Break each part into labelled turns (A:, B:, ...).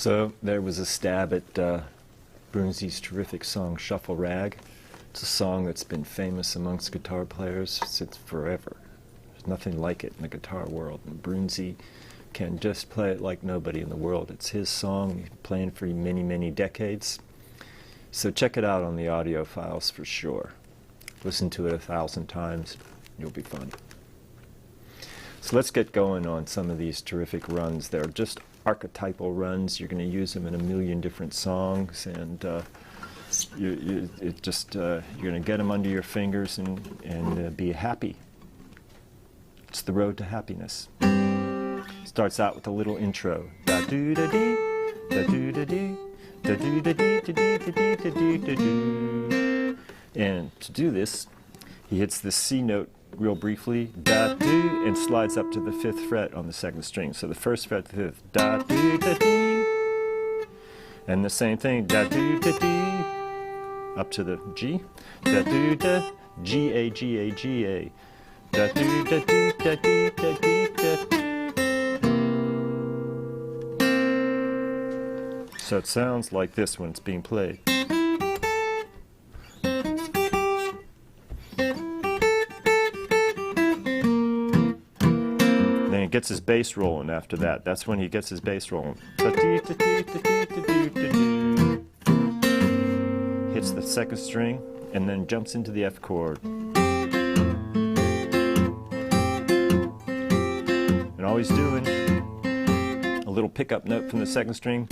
A: So there was a stab at Brunsey's terrific song Shuffle Rag. It's a song that's been famous amongst guitar players since forever. There's nothing like it in the guitar world, and Brunsey can just play it like nobody in the world. It's his song. He's been playing for many, many decades. So check it out on the audio files for sure. Listen to it 1,000 times. You'll be fun. So let's get going on some of these terrific runs. They're just archetypal runs. You're going to use them in a million different songs, and you're going to get them under your fingers and be happy. It's the road to happiness. Starts out with a little intro. Da-doo-da-dee, da-doo-da-dee, da-doo-da-dee, da-doo-da-dee, da-doo-da-doo. And to do this, he hits the C note real briefly, da-doo, and slides up to the 5th fret on the 2nd string. So the 1st fret, the 5th, da-doo-da-dee. And the same thing, da-doo-da-dee, up to the G, da-doo-da, G-A, G-A, G-A, da-doo-da-dee, da-dee, da-dee, da-dee. So it sounds like this when it's being played. Then he gets his bass rolling after that. That's when he gets his bass rolling. Hits the 2nd string and then jumps into the F chord. And all he's doing, a little pickup note from the 2nd string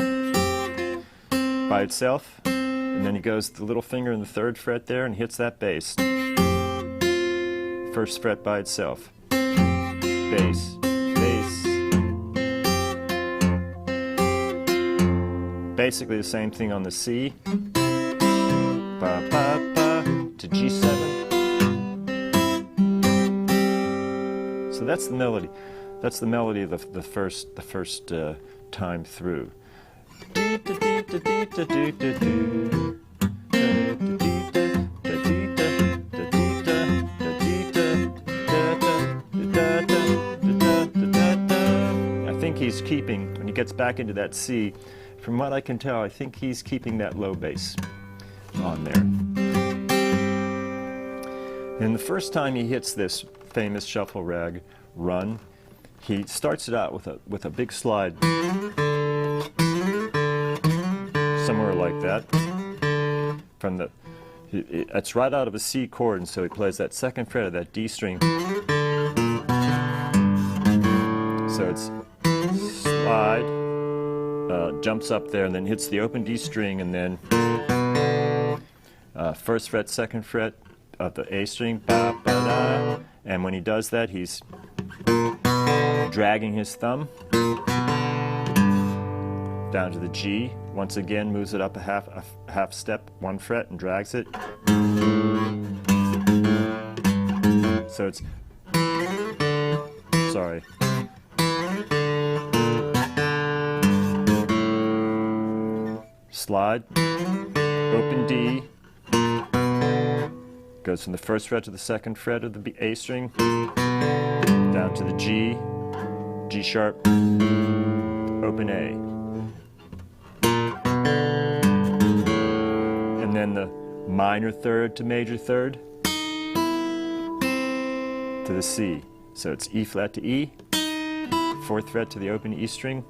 A: by itself, and then he goes the little finger in the 3rd fret there and hits that bass. 1st fret by itself. Bass, bass. Basically the same thing on the C. Ba, ba, ba, to G7. So that's the melody. That's the melody of the first time through. I think he's keeping, when he gets back into that C, from what I can tell, I think he's keeping that low bass on there. And the first time he hits this famous shuffle rag run, he starts it out with a big slide. Somewhere like that. From the, it's right out of a C chord, and so he plays that 2nd fret of that D string. So it's slide, jumps up there, and then hits the open D string, and then 1st fret, 2nd fret of the A string, ba, ba, da. And when he does that, he's dragging his thumb down to the G. Once again, moves it up a half step, 1 fret, and drags it. So it's, sorry. Slide, open D, goes from the 1st fret to the 2nd fret of the A string, down to the G, G sharp, open A. And then the minor 3rd to major 3rd to the C. So it's E flat to E, 4th fret to the open E string,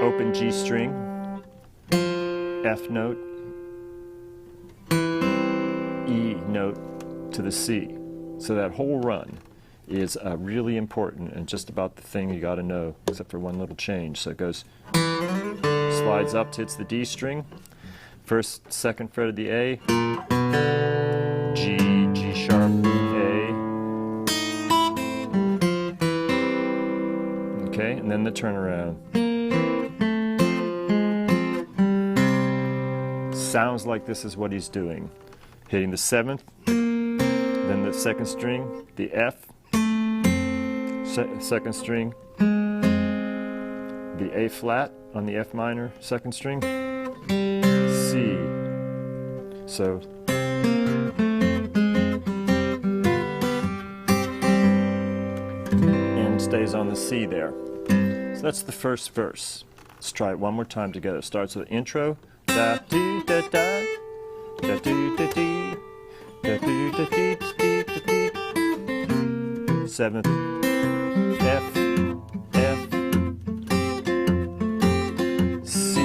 A: open G string, F note, E note to the C. So that whole run is really important and just about the thing you got to know, except for one little change. So it goes, slides up, hits the D string, 1st, 2nd fret of the A, G, G sharp, A. Okay, and then the turnaround. Sounds like this is what he's doing. Hitting the 7th, then the 2nd string, the F, 2nd string, the A flat on the F minor, 2nd string, C. So and stays on the C there. So that's the first verse. Let's try it one more time together. It starts with intro. Da doo da da da doo da dee da doo da dee da dee da dee. Seventh F F C.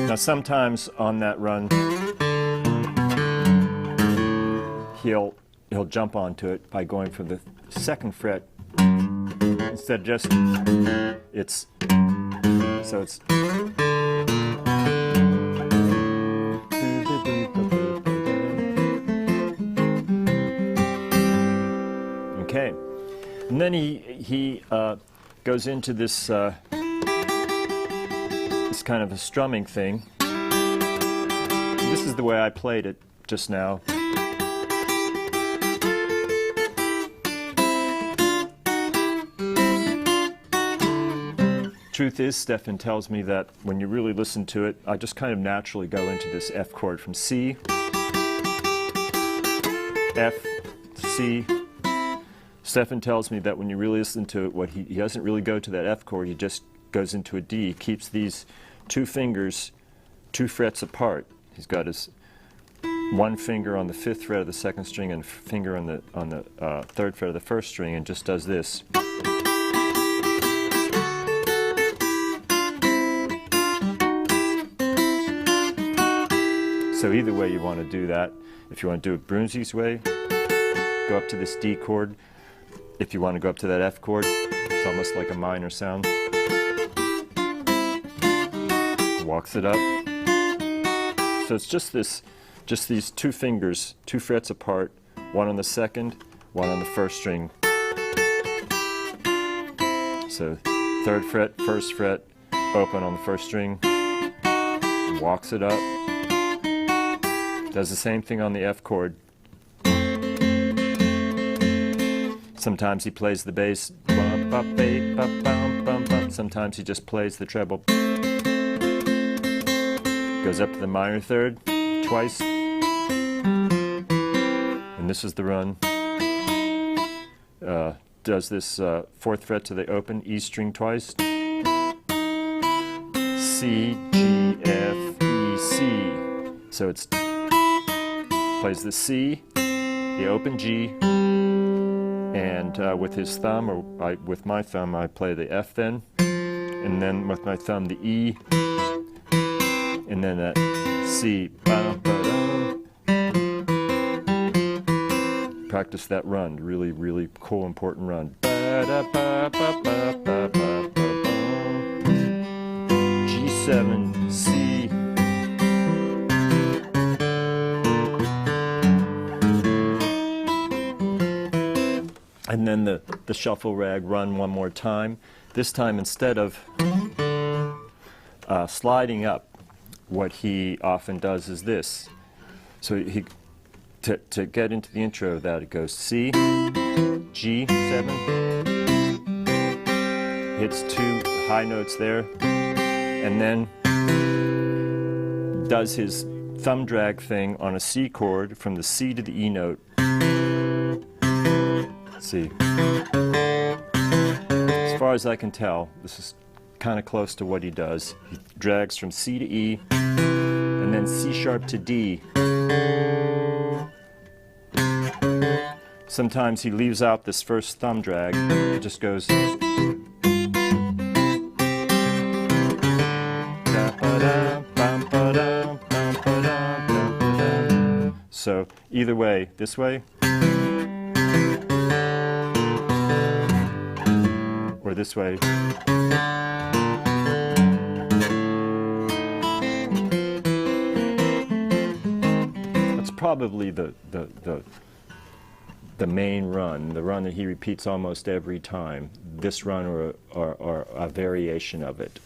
A: Now sometimes on that run he'll jump onto it by going for the second fret instead of just it's so it's okay, and then he goes into this this kind of a strumming thing. This is the way I played it just now. Truth is, Stefan tells me that when you really listen to it, I just kind of naturally go into this F chord from C, F, C. Stefan tells me that when you really listen to it, he doesn't really go to that F chord, he just goes into a D. He keeps these two fingers 2 frets apart. He's got his one finger on the 5th fret of the 2nd string and finger on the 3rd fret of the 1st string, and just does this. So either way you want to do that. If you want to do it Brunswick's way, go up to this D chord. If you want to go up to that F chord, it's almost like a minor sound. Walks it up. So it's just these 2 fingers, 2 frets apart, one on the 2nd, one on the 1st string. So 3rd fret, 1st fret, open on the 1st string, walks it up. Does the same thing on the F chord. Sometimes he plays the bass, bum, bum, bum, bum, bum, bum. Sometimes he just plays the treble. Goes up to the minor 3rd twice. And this is the run. Does this 4th fret to the open E string twice. C, G, F, E, C. So it's plays the C, the open G, and with his thumb, or with my thumb, I play the F then, and then with my thumb the E, and then that C. Practice that run, really, really cool, important run. G7, C. And then the shuffle rag run one more time. This time, instead of sliding up, what he often does is this. So to get into the intro of that, it goes C, G7, hits 2 high notes there, and then does his thumb drag thing on a C chord from the C to the E note. C. As far as I can tell, this is kind of close to what he does. He drags from C to E, and then C sharp to D. Sometimes he leaves out this first thumb drag. It just goes. So either way, this way, or this way. That's probably the main run, the run that he repeats almost every time. This run or a variation of it,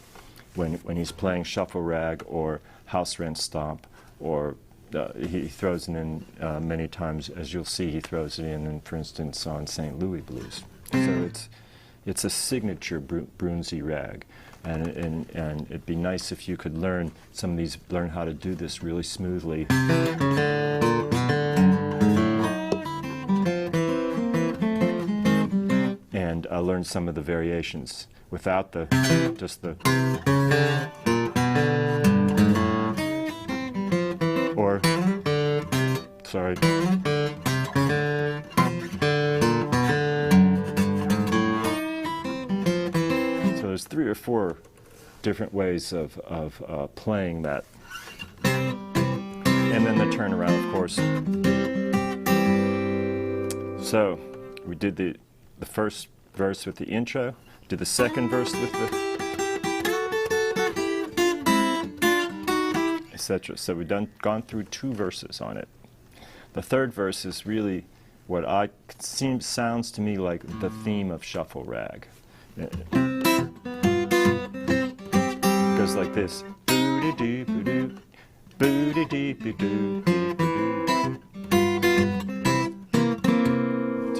A: when he's playing shuffle rag or house rent stomp, or he throws it in many times, as you'll see. He throws it in, for instance, on St. Louis Blues. So it's a signature Brunswick rag. And it'd be nice if you could learn some of these, learn how to do this really smoothly. And learn some of the variations without the, just the, or, sorry. So there's 3 or 4 different ways of playing that. And then the turnaround, of course. So we did the first verse with the intro, did the second verse with the etc. So we've gone through 2 verses on it. The third verse is really what sounds to me like the theme of Shuffle Rag. It goes like this. To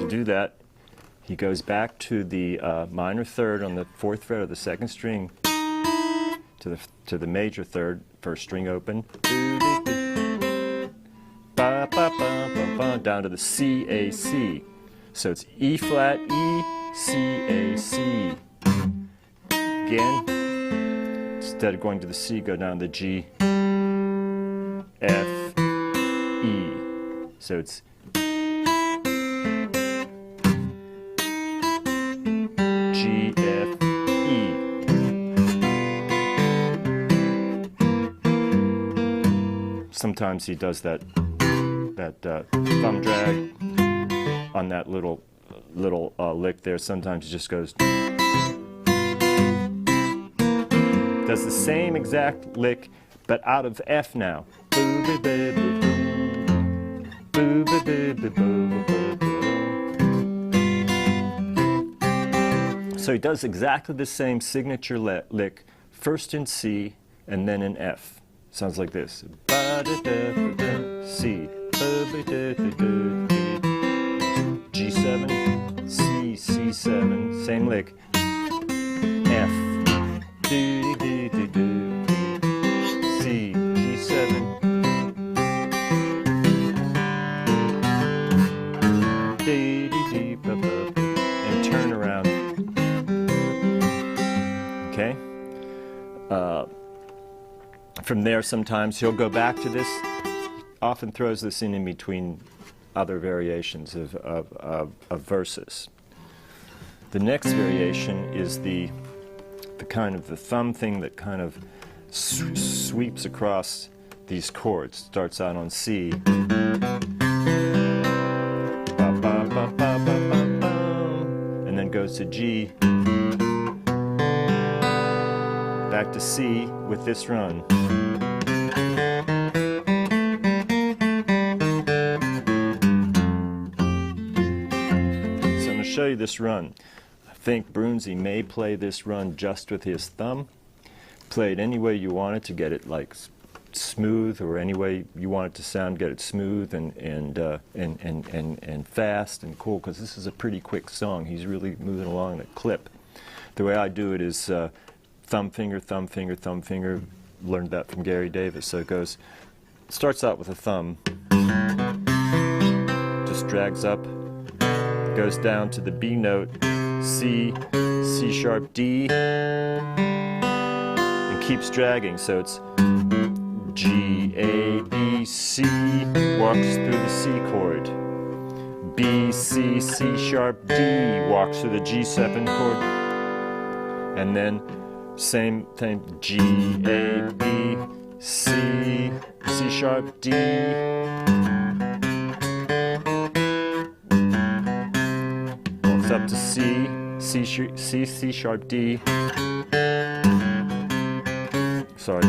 A: do that, he goes back to the minor third on the 4th fret of the 2nd string, to the major third, 1st string open, down to the C, A, C. So it's E flat, E, C, A, C. Again, instead of going to the C, go down to the G, F, E. So it's G, F, E. Sometimes he does that thumb drag on that little lick there. Sometimes he just goes, does the same exact lick, but out of F now. So he does exactly the same signature lick, first in C and then in F. Sounds like this. C, G7, C, C7, same lick, F, C, G7, and turn around. Okay? From there, sometimes he'll go back to this, often throws this in between other variations of verses. The next variation is the kind of the thumb thing that kind of sweeps across these chords. Starts out on C, and then goes to G, back to C with this run. Show you this run. I think Brunsey may play this run just with his thumb. Play it any way you want it to get it like smooth, or any way you want it to sound, get it smooth and fast and cool, because this is a pretty quick song. He's really moving along at a clip. The way I do it is thumb finger, thumb finger, thumb finger. Learned that from Gary Davis. So it goes, starts out with a thumb, just drags up, goes down to the B note, C, C sharp, D, and keeps dragging. So it's G, A, B, C, walks through the C chord. B, C, C sharp, D, walks through the G7 chord. And then same thing, G, A, B, C, C sharp, D. Up to C, C sharp, D. Sorry.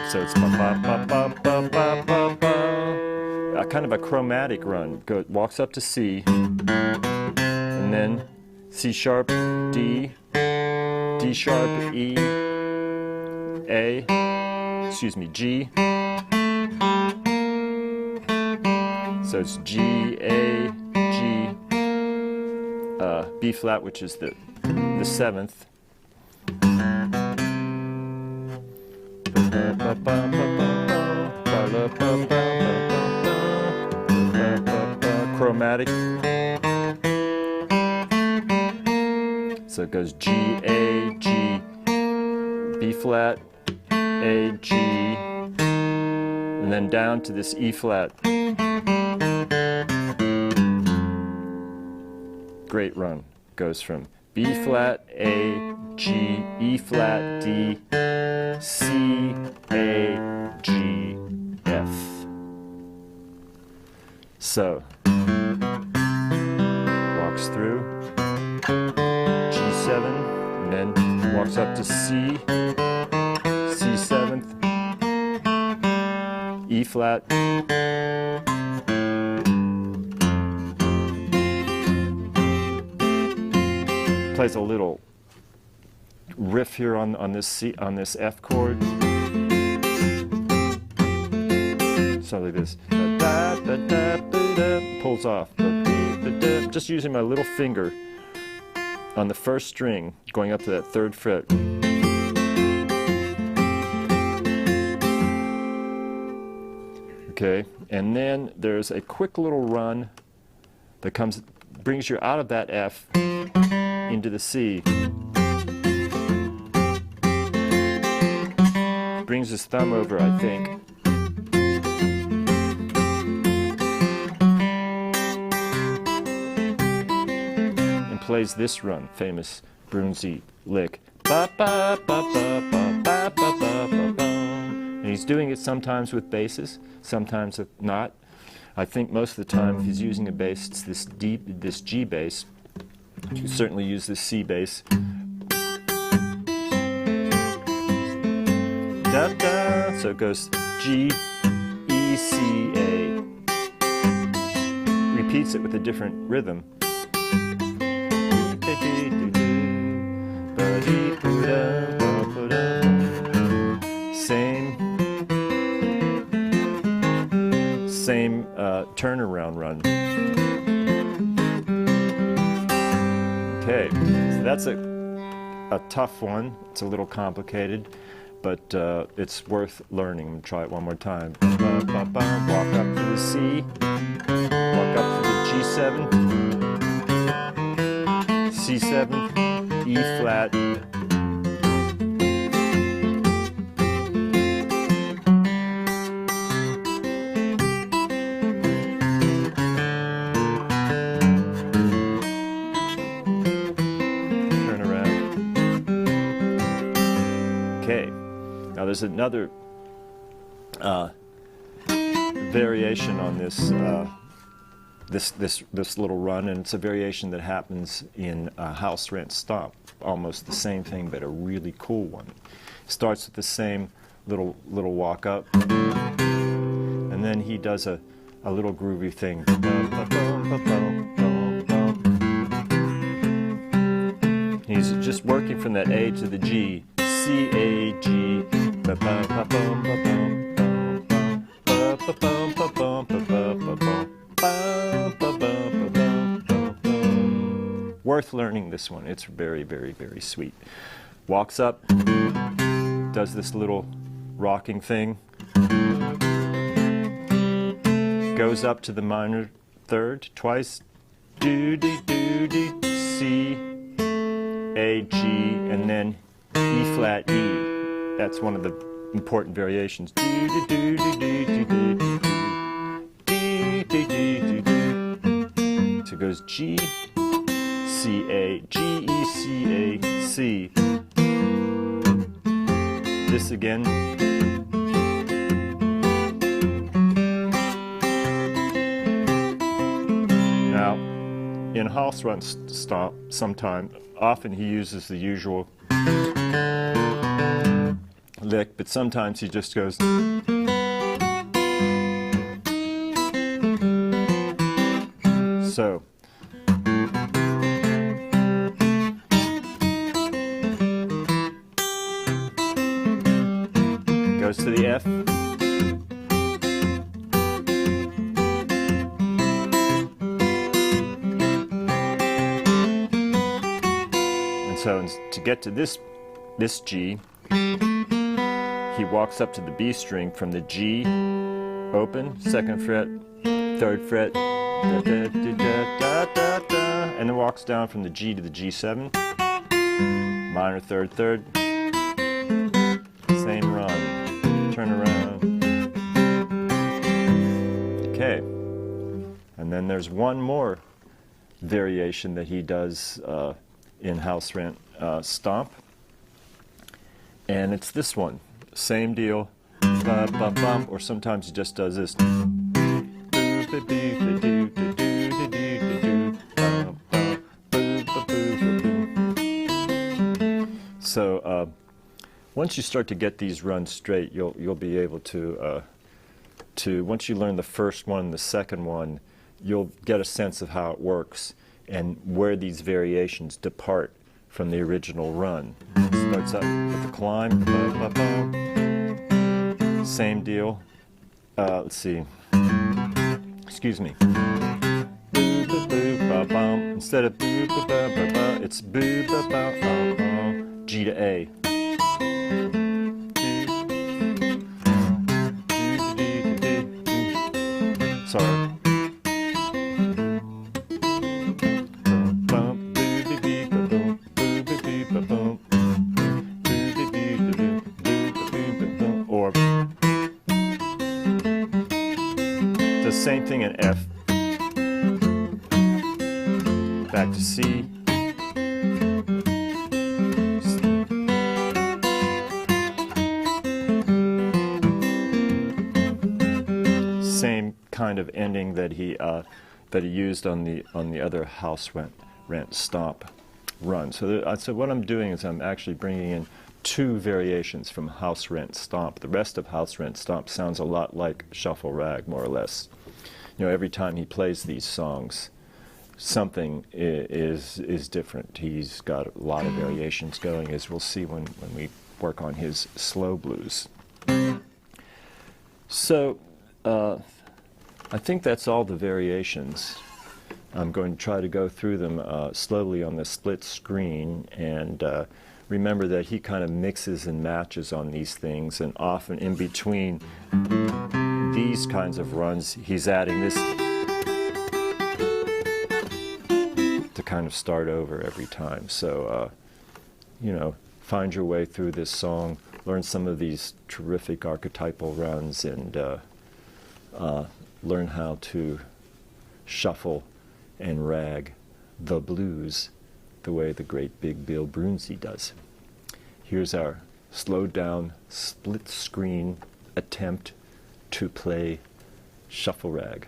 A: So it's kind of a chromatic run. Walks up to C, and then C sharp, D, D sharp, E, A, excuse me, G, So it's G, A, G, B flat, which is the seventh. Chromatic. So it goes G, A, G, B flat, A, G, and then down to this E flat. Great run. Goes from B flat, A, G, E flat, D, C, A, G, F. So, walks through G7, and then walks up to C, C7th, E flat, plays a little riff here on this C, on this F chord. So like this, pulls off. Just using my little finger on the first string, going up to that third fret. Okay, and then there's a quick little run that brings you out of that F into the C. Brings his thumb over, I think. And plays this run, famous Brunsey lick. Ba, ba, ba, ba, ba, ba, ba, ba, ba, ba. And he's doing it sometimes with basses, sometimes not. I think most of the time if he's using a bass, it's this G bass. You can certainly use this C bass. Da, da. So it goes G, E, C, A. Repeats it with a different rhythm. Same turnaround run. Okay, so that's a tough one. It's a little complicated, but it's worth learning. I'm going to try it one more time. Walk up to the C, walk up to the G7, C7, E flat, Now there's another variation on this this little run, and it's a variation that happens in House Rent Stomp. Almost the same thing, but a really cool one. Starts with the same little walk up, and then he does a little groovy thing. He's just working from that A to the G. C, A, G. Worth learning this one. It's very, very, very sweet. Walks up, does this little rocking thing, goes up to the minor third twice, do, do, do, do, C, A, G, and then E flat, E. That's one of the important variations. Do, do, do, do, do, do, do, do, do, do, do, do. So it goes G, C, A, G, E, C, A, C. This again. Now, in House Rent Stomp, often he uses the usual lick, but sometimes he just goes. So. Goes to the F. So to get to this G, he walks up to the B string from the G, open, 2nd fret, 3rd fret, da, da, da, da, da, da, da, and then walks down from the G to the G7, minor 3rd, 3rd, same run, turn around. Okay, and then there's one more variation that he does in House Rent Stomp, and it's this one. Same deal, or sometimes he just does this. So once you start to get these runs straight, you'll be able to once you learn the first one, the second one, you'll get a sense of how it works and where these variations depart from the original run. Starts up with the climb, same deal. Let's see. Excuse me. Instead of it's G to A. Sorry. Or the same thing in F. Back to C. Same kind of ending that he used on the other House Rent Stomp run. So what I'm doing is I'm actually bringing in 2 variations from House Rent Stomp. The rest of House Rent Stomp sounds a lot like Shuffle Rag, more or less. You know, every time he plays these songs, something is different. He's got a lot of variations going, as we'll see when we work on his slow blues. So I think that's all the variations. I'm going to try to go through them slowly on the split screen, and remember that he kind of mixes and matches on these things, and often in between these kinds of runs he's adding this to kind of start over every time. So you know, find your way through this song, learn some of these terrific archetypal runs, and learn how to shuffle and rag the blues the way the great Big Bill Brunsey does. Here's our slowed down split screen attempt to play Shuffle Rag.